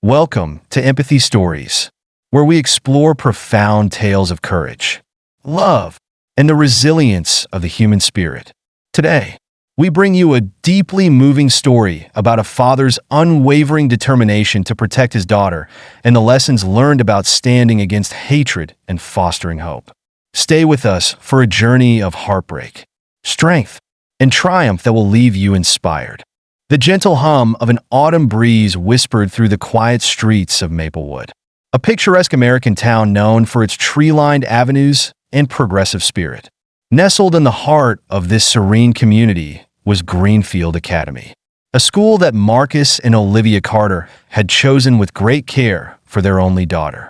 Welcome to Empathy Stories, where we explore profound tales of courage, love, and the resilience of the human spirit. Today, we bring you a deeply moving story about a father's unwavering determination to protect his daughter and the lessons learned about standing against hatred and fostering hope. Stay with us for a journey of heartbreak, strength, and triumph that will leave you inspired. The gentle hum of an autumn breeze whispered through the quiet streets of Maplewood, a picturesque American town known for its tree-lined avenues and progressive spirit. Nestled in the heart of this serene community was Greenfield Academy, a school that Marcus and Olivia Carter had chosen with great care for their only daughter.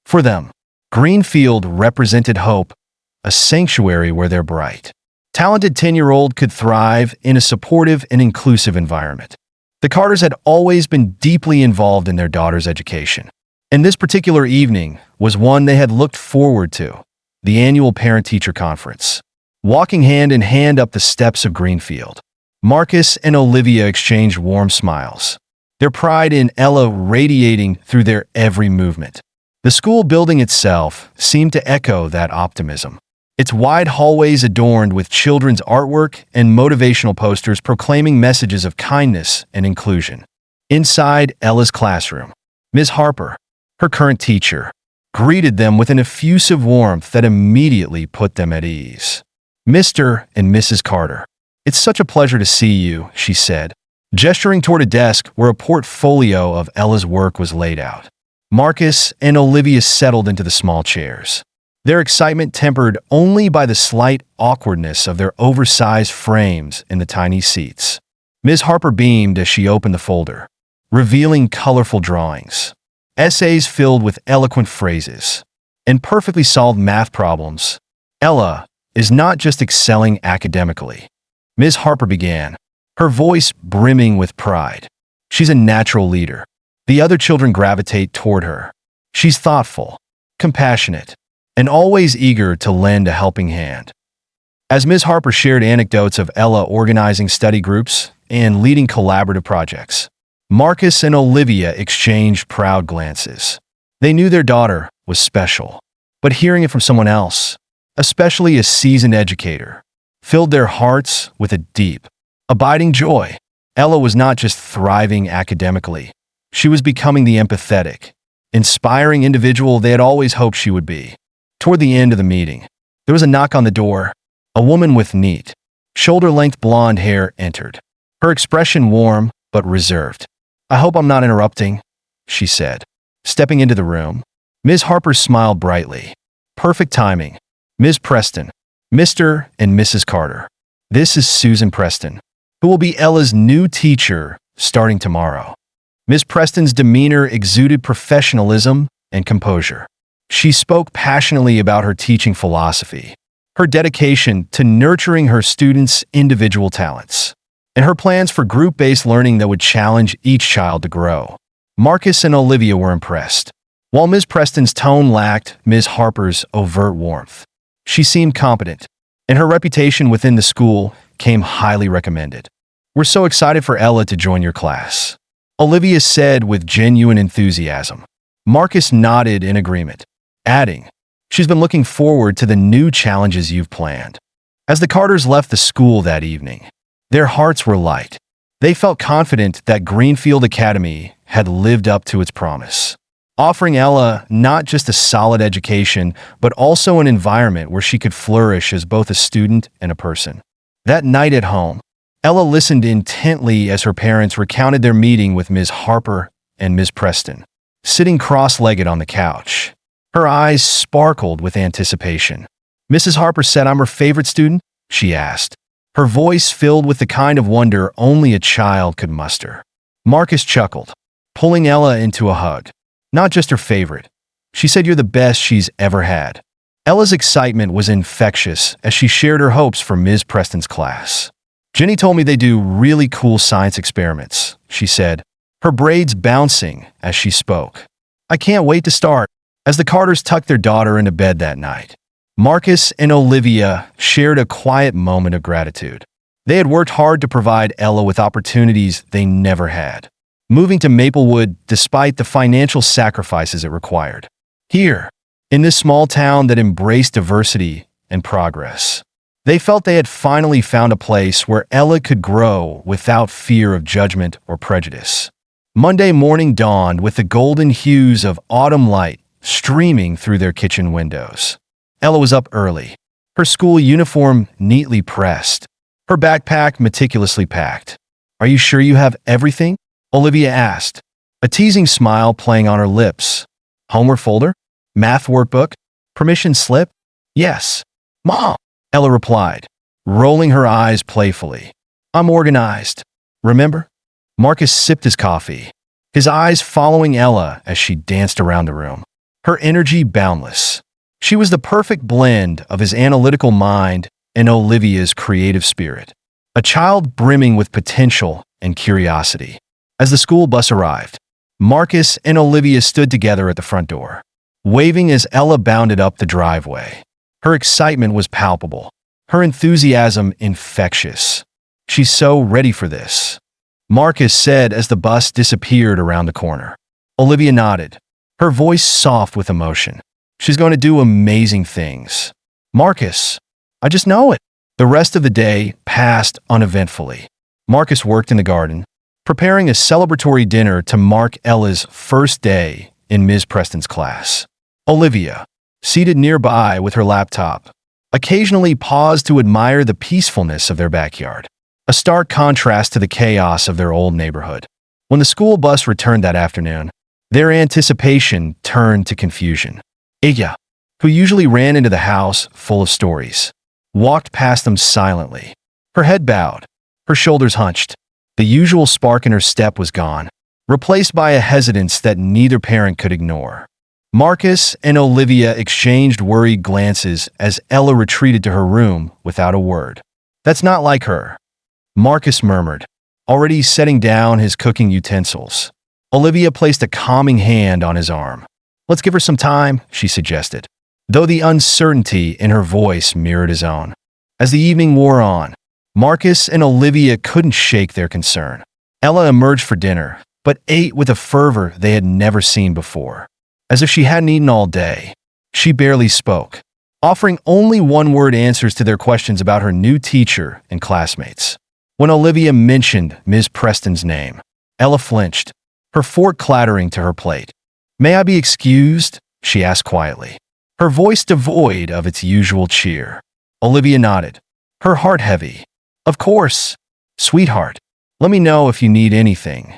For them, Greenfield represented hope, a sanctuary where their bright, talented 10-year-old could thrive in a supportive and inclusive environment. The Carters had always been deeply involved in their daughter's education, and this particular evening was one they had looked forward to, the annual parent-teacher conference. Walking hand in hand up the steps of Greenfield, Marcus and Olivia exchanged warm smiles, their pride in Ella radiating through their every movement. The school building itself seemed to echo that optimism, its wide hallways adorned with children's artwork and motivational posters proclaiming messages of kindness and inclusion. Inside Ella's classroom, Ms. Harper, her current teacher, greeted them with an effusive warmth that immediately put them at ease. "Mr. and Mrs. Carter, it's such a pleasure to see you," she said, gesturing toward a desk where a portfolio of Ella's work was laid out. Marcus and Olivia settled into the small chairs, their excitement tempered only by the slight awkwardness of their oversized frames in the tiny seats. Ms. Harper beamed as she opened the folder, revealing colorful drawings, essays filled with eloquent phrases, and perfectly solved math problems. "Ella is not just excelling academically," Ms. Harper began, her voice brimming with pride. "She's a natural leader. The other children gravitate toward her. She's thoughtful, compassionate, and always eager to lend a helping hand." As Ms. Harper shared anecdotes of Ella organizing study groups and leading collaborative projects, Marcus and Olivia exchanged proud glances. They knew their daughter was special, but hearing it from someone else, especially a seasoned educator, filled their hearts with a deep, abiding joy. Ella was not just thriving academically, she was becoming the empathetic, inspiring individual they had always hoped she would be. Toward the end of the meeting, there was a knock on the door. A woman with neat, shoulder-length blonde hair entered, her expression warm but reserved. "I hope I'm not interrupting," she said, stepping into the room. Ms. Harper smiled brightly. "Perfect timing. Ms. Preston, Mr. and Mrs. Carter. This is Susan Preston, who will be Ella's new teacher starting tomorrow." Ms. Preston's demeanor exuded professionalism and composure. She spoke passionately about her teaching philosophy, her dedication to nurturing her students' individual talents, and her plans for group-based learning that would challenge each child to grow. Marcus and Olivia were impressed. While Ms. Preston's tone lacked Ms. Harper's overt warmth, she seemed competent, and her reputation within the school came highly recommended. "We're so excited for Ella to join your class," Olivia said with genuine enthusiasm. Marcus nodded in agreement, adding, "She's been looking forward to the new challenges you've planned." As the Carters left the school that evening, their hearts were light. They felt confident that Greenfield Academy had lived up to its promise, offering Ella not just a solid education, but also an environment where she could flourish as both a student and a person. That night at home, Ella listened intently as her parents recounted their meeting with Ms. Harper and Ms. Preston, sitting cross-legged on the couch. Her eyes sparkled with anticipation. "Mrs. Harper said I'm her favorite student?" she asked, her voice filled with the kind of wonder only a child could muster. Marcus chuckled, pulling Ella into a hug. "Not just her favorite. She said you're the best she's ever had." Ella's excitement was infectious as she shared her hopes for Ms. Preston's class. "Jenny told me they do really cool science experiments," she said, her braids bouncing as she spoke. "I can't wait to start." As the Carters tucked their daughter into bed that night, Marcus and Olivia shared a quiet moment of gratitude. They had worked hard to provide Ella with opportunities they never had, moving to Maplewood despite the financial sacrifices it required. Here, in this small town that embraced diversity and progress, they felt they had finally found a place where Ella could grow without fear of judgment or prejudice. Monday morning dawned with the golden hues of autumn light streaming through their kitchen windows. Ella was up early, her school uniform neatly pressed, her backpack meticulously packed. "Are you sure you have everything?" Olivia asked, a teasing smile playing on her lips. "Homework folder? Math workbook? Permission slip?" "Yes, Mom," Ella replied, rolling her eyes playfully. "I'm organized. Remember?" Marcus sipped his coffee, his eyes following Ella as she danced around the room, her energy boundless. She was the perfect blend of his analytical mind and Olivia's creative spirit, a child brimming with potential and curiosity. As the school bus arrived, Marcus and Olivia stood together at the front door, waving as Ella bounded up the driveway. Her excitement was palpable, her enthusiasm infectious. "She's so ready for this," Marcus said as the bus disappeared around the corner. Olivia nodded, her voice soft with emotion. "She's going to do amazing things." "Marcus, I just know it." The rest of the day passed uneventfully. Marcus worked in the garden, preparing a celebratory dinner to mark Ella's first day in Ms. Preston's class. Olivia, seated nearby with her laptop, occasionally paused to admire the peacefulness of their backyard, a stark contrast to the chaos of their old neighborhood. When the school bus returned that afternoon, their anticipation turned to confusion. Aya, who usually ran into the house full of stories, walked past them silently, her head bowed, her shoulders hunched. The usual spark in her step was gone, replaced by a hesitance that neither parent could ignore. Marcus and Olivia exchanged worried glances as Ella retreated to her room without a word. "That's not like her," Marcus murmured, already setting down his cooking utensils. Olivia placed a calming hand on his arm. "Let's give her some time," she suggested, though the uncertainty in her voice mirrored his own. As the evening wore on, Marcus and Olivia couldn't shake their concern. Ella emerged for dinner, but ate with a fervor they had never seen before. As if she hadn't eaten all day, she barely spoke, offering only one-word answers to their questions about her new teacher and classmates. When Olivia mentioned Ms. Preston's name, Ella flinched, her fork clattering to her plate. "May I be excused?" she asked quietly, her voice devoid of its usual cheer. Olivia nodded, her heart heavy. "Of course, sweetheart. Let me know if you need anything."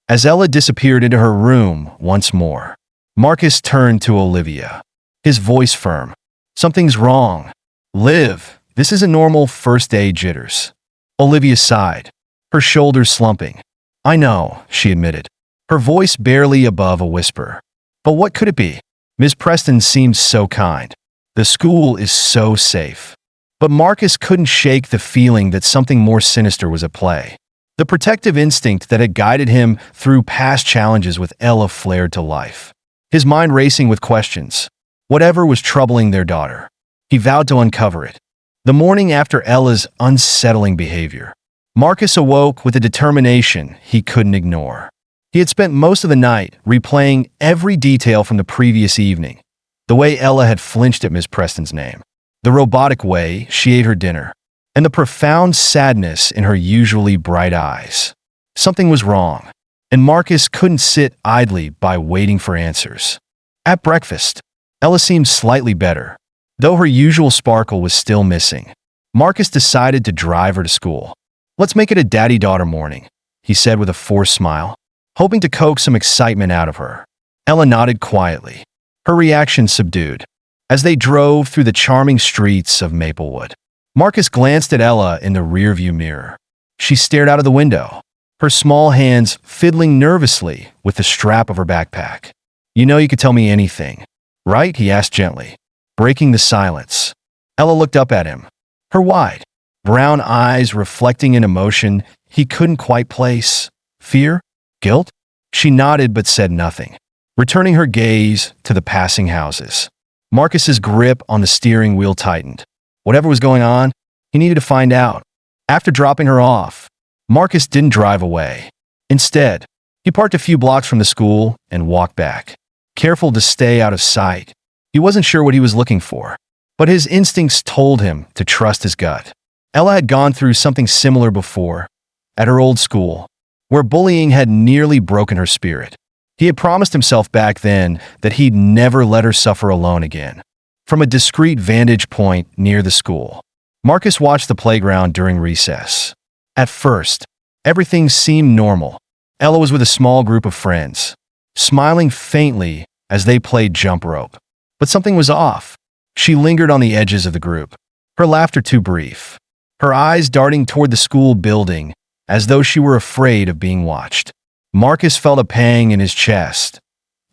As Ella disappeared into her room once more, Marcus turned to Olivia, his voice firm. "Something's wrong. Liv, this isn't normal first-day jitters." Olivia sighed, her shoulders slumping. "I know," she admitted, her voice barely above a whisper. "But what could it be? Ms. Preston seems so kind. The school is so safe." But Marcus couldn't shake the feeling that something more sinister was at play. The protective instinct that had guided him through past challenges with Ella flared to life, his mind racing with questions. Whatever was troubling their daughter, he vowed to uncover it. The morning after Ella's unsettling behavior, Marcus awoke with a determination he couldn't ignore. He had spent most of the night replaying every detail from the previous evening, the way Ella had flinched at Ms. Preston's name, the robotic way she ate her dinner, and the profound sadness in her usually bright eyes. Something was wrong, and Marcus couldn't sit idly by waiting for answers. At breakfast, Ella seemed slightly better, though her usual sparkle was still missing. Marcus decided to drive her to school. "Let's make it a daddy-daughter morning," he said with a forced smile, hoping to coax some excitement out of her. Ella nodded quietly, her reaction subdued. As they drove through the charming streets of Maplewood, Marcus glanced at Ella in the rearview mirror. She stared out of the window, her small hands fiddling nervously with the strap of her backpack. "You know you could tell me anything, right?" he asked gently, breaking the silence. Ella looked up at him, her wide, brown eyes reflecting an emotion he couldn't quite place. "Fear? Guilt?" She nodded but said nothing, returning her gaze to the passing houses. Marcus's grip on the steering wheel tightened. Whatever was going on, he needed to find out. After dropping her off, Marcus didn't drive away. Instead, He parked a few blocks from the school and walked back, careful to stay out of sight. He wasn't sure what he was looking for, but his instincts told him to trust his gut. Ella had gone through something similar before, at her old school, where bullying had nearly broken her spirit. He had promised himself back then that he'd never let her suffer alone again. From a discreet vantage point near the school, Marcus watched the playground during recess. At first, everything seemed normal. Ella was with a small group of friends, smiling faintly as they played jump rope. But something was off. She lingered on the edges of the group, her laughter too brief, her eyes darting toward the school building as though she were afraid of being watched. Marcus felt a pang in his chest.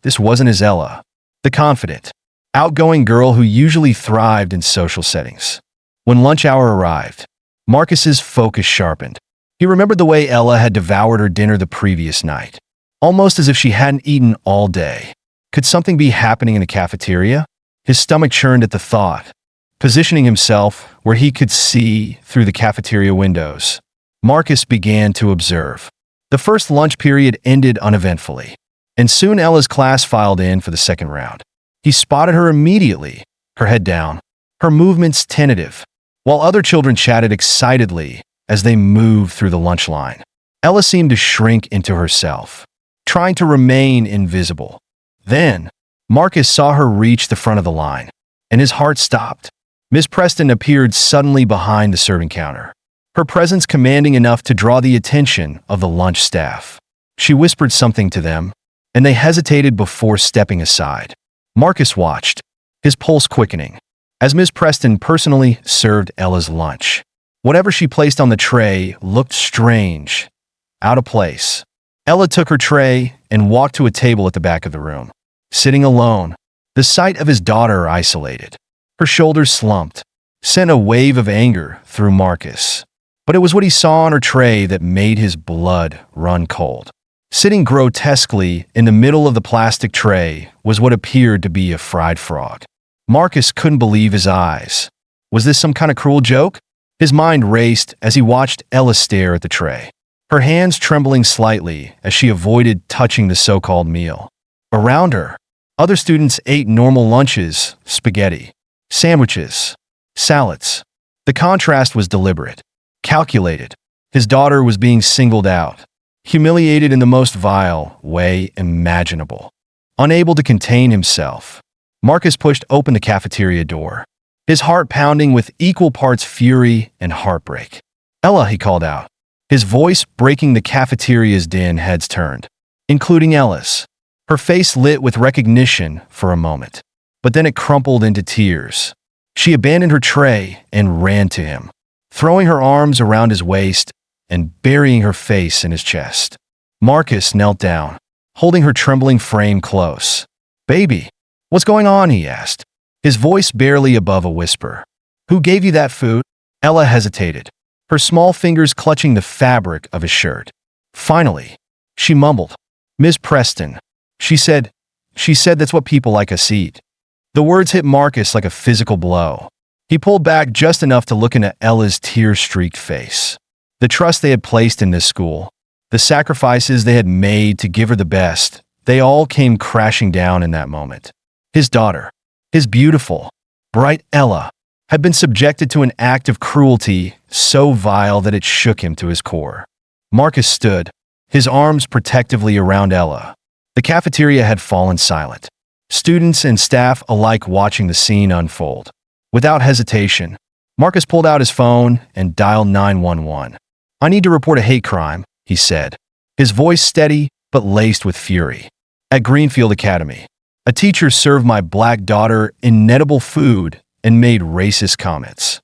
This wasn't his Ella, the confident, outgoing girl who usually thrived in social settings. When lunch hour arrived, Marcus's focus sharpened. He remembered the way Ella had devoured her dinner the previous night, almost as if she hadn't eaten all day. Could something be happening in the cafeteria? His stomach churned at the thought. Positioning himself where he could see through the cafeteria windows, Marcus began to observe. The first lunch period ended uneventfully, and soon Ella's class filed in for the second round. He spotted her immediately, her head down, her movements tentative, while other children chatted excitedly as they moved through the lunch line. Ella seemed to shrink into herself, trying to remain invisible. Then, Marcus saw her reach the front of the line, and his heart stopped. Miss Preston appeared suddenly behind the serving counter, her presence commanding enough to draw the attention of the lunch staff. She whispered something to them, and they hesitated before stepping aside. Marcus watched, his pulse quickening, as Miss Preston personally served Ella's lunch. Whatever she placed on the tray looked strange, out of place. Ella took her tray and walked to a table at the back of the room. Sitting alone, the sight of his daughter isolated, her shoulders slumped, sent a wave of anger through Marcus. But it was what he saw on her tray that made his blood run cold. Sitting grotesquely in the middle of the plastic tray was what appeared to be a fried frog. Marcus couldn't believe his eyes. Was this some kind of cruel joke? His mind raced as he watched Ella stare at the tray, her hands trembling slightly as she avoided touching the so-called meal. Around her, other students ate normal lunches, spaghetti, sandwiches, salads. The contrast was deliberate, calculated. His daughter was being singled out, humiliated in the most vile way imaginable. Unable to contain himself, Marcus pushed open the cafeteria door, his heart pounding with equal parts fury and heartbreak. "Ella," he called out, his voice breaking the cafeteria's din. Heads turned, including Ella's. Her face lit with recognition for a moment, but then it crumpled into tears. She abandoned her tray and ran to him, throwing her arms around his waist and burying her face in his chest. Marcus knelt down, holding her trembling frame close. "Baby, what's going on?" he asked, his voice barely above a whisper. "Who gave you that food?" Ella hesitated, her small fingers clutching the fabric of his shirt. Finally, she mumbled, "Miss Preston. She said that's what people like us eat." The words hit Marcus like a physical blow. He pulled back just enough to look into Ella's tear-streaked face. The trust they had placed in this school, the sacrifices they had made to give her the best, they all came crashing down in that moment. His daughter, his beautiful, bright Ella, had been subjected to an act of cruelty so vile that it shook him to his core. Marcus stood, his arms protectively around Ella. The cafeteria had fallen silent, students and staff alike watching the scene unfold. Without hesitation, Marcus pulled out his phone and dialed 911. "I need to report a hate crime," he said, his voice steady but laced with fury. "At Greenfield Academy, a teacher served my black daughter inedible food and made racist comments."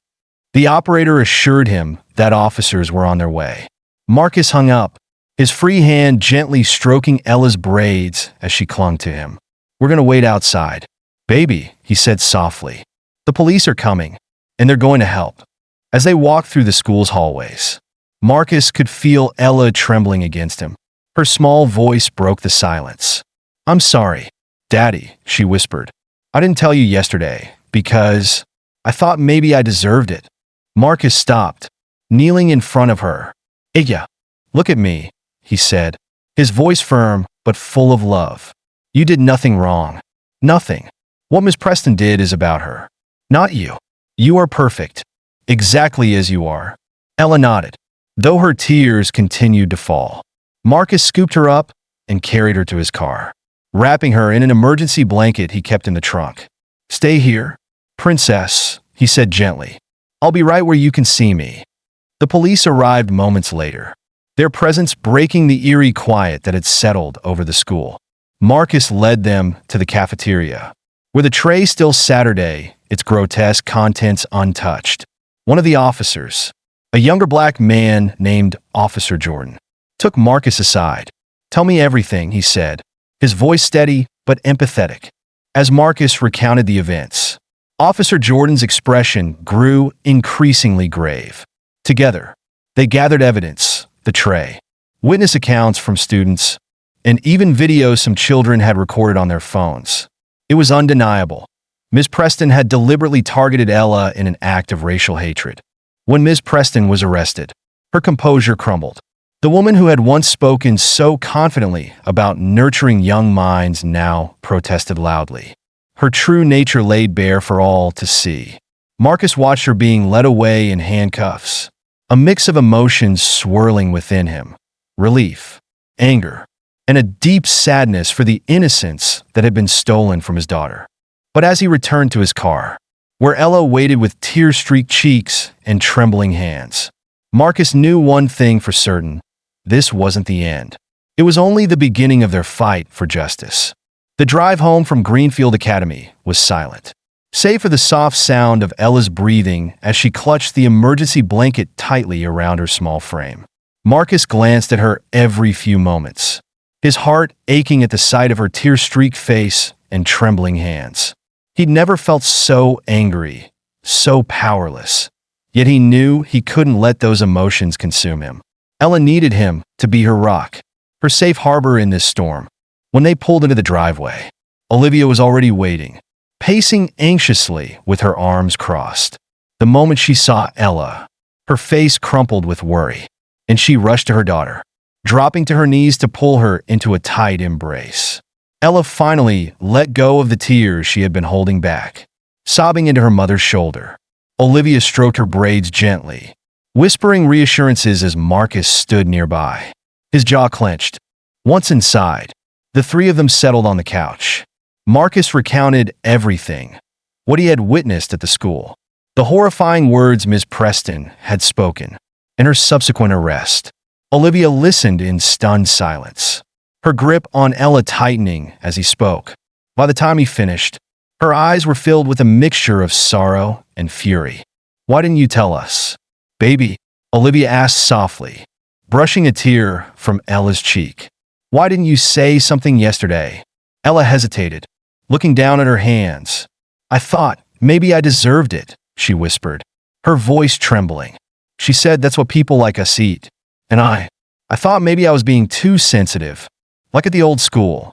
The operator assured him that officers were on their way. Marcus hung up, his free hand gently stroking Ella's braids as she clung to him. "We're going to wait outside." "Baby," he said softly. "The police are coming, and they're going to help." As they walked through the school's hallways, Marcus could feel Ella trembling against him. Her small voice broke the silence. "I'm sorry, Daddy," she whispered. "I didn't tell you yesterday, because I thought maybe I deserved it." Marcus stopped, kneeling in front of her. "Iya, look at me," he said, his voice firm but full of love. You did nothing wrong. Nothing. What Miss Preston did is about her. Not you. You are perfect. Exactly as you are. Ella nodded, though her tears continued to fall. Marcus scooped her up and carried her to his car, wrapping her in an emergency blanket he kept in the trunk. Stay here, princess, he said gently. I'll be right where you can see me. The police arrived moments later, their presence breaking the eerie quiet that had settled over the school. Marcus led them to the cafeteria, where the tray still Saturday, its grotesque contents untouched. One of the officers, a younger black man named Officer Jordan, took Marcus aside. Tell me everything, he said, his voice steady but empathetic. As Marcus recounted the events, Officer Jordan's expression grew increasingly grave. Together, they gathered evidence, the tray, witness accounts from students, and even videos some children had recorded on their phones. It was undeniable. Ms. Preston had deliberately targeted Ella in an act of racial hatred. When Ms. Preston was arrested, her composure crumbled. The woman who had once spoken so confidently about nurturing young minds now protested loudly. Her true nature laid bare for all to see. Marcus watched her being led away in handcuffs, a mix of emotions swirling within him: relief, anger, and a deep sadness for the innocence that had been stolen from his daughter. But as he returned to his car, where Ella waited with tear-streaked cheeks and trembling hands, Marcus knew one thing for certain: this wasn't the end. It was only the beginning of their fight for justice. The drive home from Greenfield Academy was silent, save for the soft sound of Ella's breathing as she clutched the emergency blanket tightly around her small frame. Marcus glanced at her every few moments, his heart aching at the sight of her tear-streaked face and trembling hands. He'd never felt so angry, so powerless, yet he knew he couldn't let those emotions consume him. Ella needed him to be her rock, her safe harbor in this storm. When they pulled into the driveway, Olivia was already waiting, pacing anxiously with her arms crossed. The moment she saw Ella, her face crumpled with worry, and she rushed to her daughter, dropping to her knees to pull her into a tight embrace. Ella finally let go of the tears she had been holding back, sobbing into her mother's shoulder. Olivia stroked her braids gently, whispering reassurances as Marcus stood nearby, his jaw clenched. Once inside, the three of them settled on the couch. Marcus recounted everything, what he had witnessed at the school, the horrifying words Ms. Preston had spoken, and her subsequent arrest. Olivia listened in stunned silence, her grip on Ella tightening as he spoke. By the time he finished, her eyes were filled with a mixture of sorrow and fury. Why didn't you tell us, baby? Olivia asked softly, brushing a tear from Ella's cheek. Why didn't you say something yesterday? Ella hesitated, looking down at her hands. I thought maybe I deserved it, she whispered, her voice trembling. She said that's what people like us eat. And I thought maybe I was being too sensitive, like at the old school.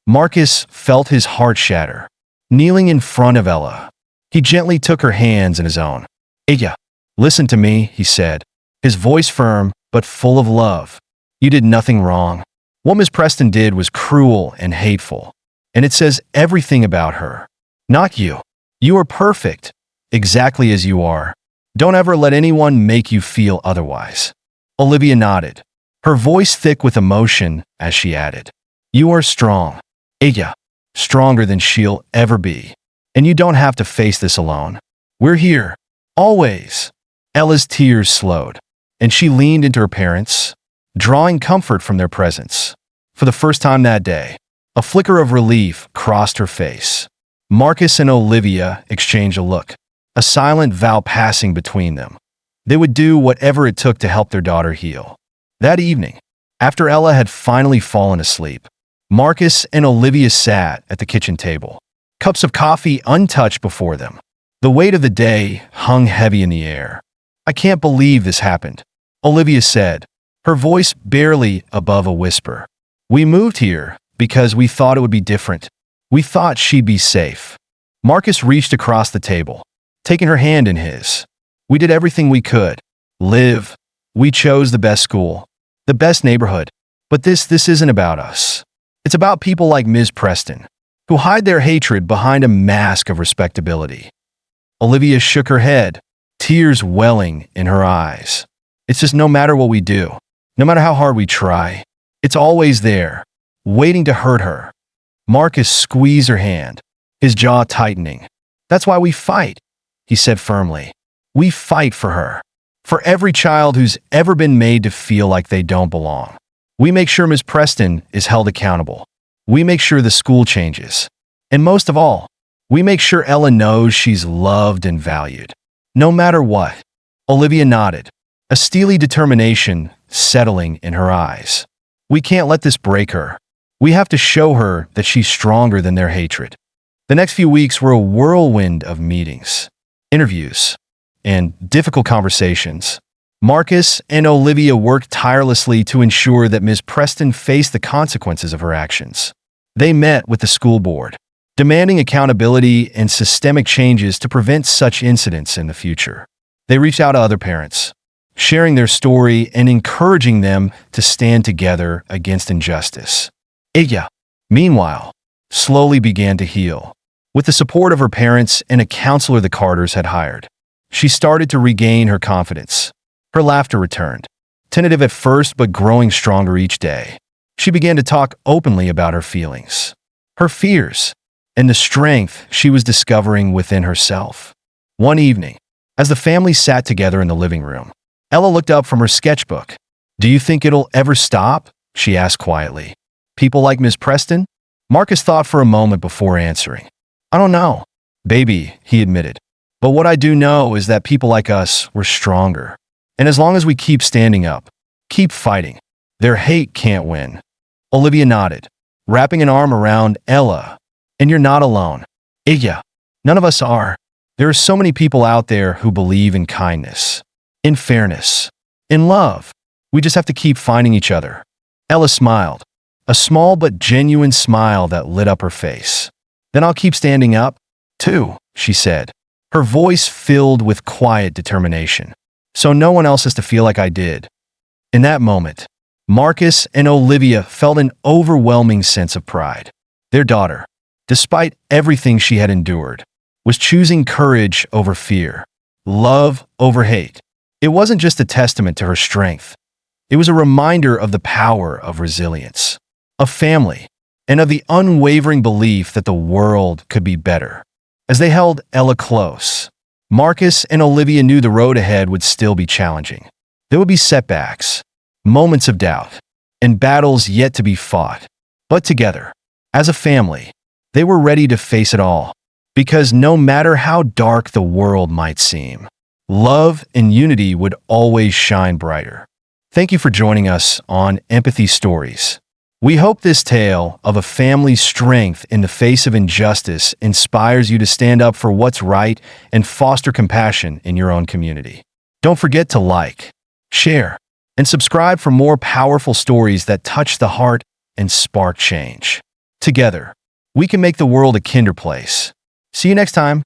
Marcus felt his heart shatter. Kneeling in front of Ella, he gently took her hands in his own. Ella, listen to me, he said, his voice firm but full of love. You did nothing wrong. What Miss Preston did was cruel and hateful, and it says everything about her. Not you. You are perfect, exactly as you are. Don't ever let anyone make you feel otherwise. Olivia nodded, her voice thick with emotion as she added, you are strong, Ella, stronger than she'll ever be. And you don't have to face this alone. We're here, always. Ella's tears slowed, and she leaned into her parents, drawing comfort from their presence. For the first time that day, a flicker of relief crossed her face. Marcus and Olivia exchanged a look, a silent vow passing between them. They would do whatever it took to help their daughter heal. That evening, after Ella had finally fallen asleep, Marcus and Olivia sat at the kitchen table, cups of coffee untouched before them. The weight of the day hung heavy in the air. I can't believe this happened, Olivia said, her voice barely above a whisper. We moved here because we thought it would be different. We thought she'd be safe. Marcus reached across the table, taking her hand in his. We did everything we could. We chose the best school, the best neighborhood, But this isn't about us. It's about people like Ms. Preston, who hide their hatred behind a mask of respectability. Olivia shook her head, tears welling in her eyes. It's just no matter what we do, no matter how hard we try, it's always there, waiting to hurt her. Marcus squeezed her hand, his jaw tightening. That's why we fight, he said firmly. We fight for her, for every child who's ever been made to feel like they don't belong. We make sure Ms. Preston is held accountable. We make sure the school changes. And most of all, we make sure Ella knows she's loved and valued. No matter what. Olivia nodded, a steely determination settling in her eyes. We can't let this break her. We have to show her that she's stronger than their hatred. The next few weeks were a whirlwind of meetings, interviews, and difficult conversations. Marcus and Olivia worked tirelessly to ensure that Ms. Preston faced the consequences of her actions. They met with the school board, demanding accountability and systemic changes to prevent such incidents in the future. They reached out to other parents, sharing their story and encouraging them to stand together against injustice. Ella, meanwhile, slowly began to heal. With the support of her parents and a counselor the Carters had hired, she started to regain her confidence. Her laughter returned, tentative at first but growing stronger each day. She began to talk openly about her feelings, her fears, and the strength she was discovering within herself. One evening, as the family sat together in the living room, Ella looked up from her sketchbook. "Do you think it'll ever stop?" she asked quietly. "People like Miss Preston?" Marcus thought for a moment before answering. "I don't know, baby," he admitted. "But what I do know is that people like us, we're stronger. And as long as we keep standing up, keep fighting, their hate can't win." Olivia nodded, wrapping an arm around Ella. "And you're not alone. Ella, none of us are. There are so many people out there who believe in kindness, in fairness, in love. We just have to keep finding each other." Ella smiled, a small but genuine smile that lit up her face. "Then I'll keep standing up, too," she said, her voice filled with quiet determination. "So no one else has to feel like I did." In that moment, Marcus and Olivia felt an overwhelming sense of pride. Their daughter, despite everything she had endured, was choosing courage over fear, love over hate. It wasn't just a testament to her strength. It was a reminder of the power of resilience, of family, and of the unwavering belief that the world could be better. As they held Ella close, Marcus and Olivia knew the road ahead would still be challenging. There would be setbacks, moments of doubt, and battles yet to be fought. But together, as a family, they were ready to face it all. Because no matter how dark the world might seem, love and unity would always shine brighter. Thank you for joining us on Empathy Stories. We hope this tale of a family's strength in the face of injustice inspires you to stand up for what's right and foster compassion in your own community. Don't forget to like, share, and subscribe for more powerful stories that touch the heart and spark change. Together, we can make the world a kinder place. See you next time.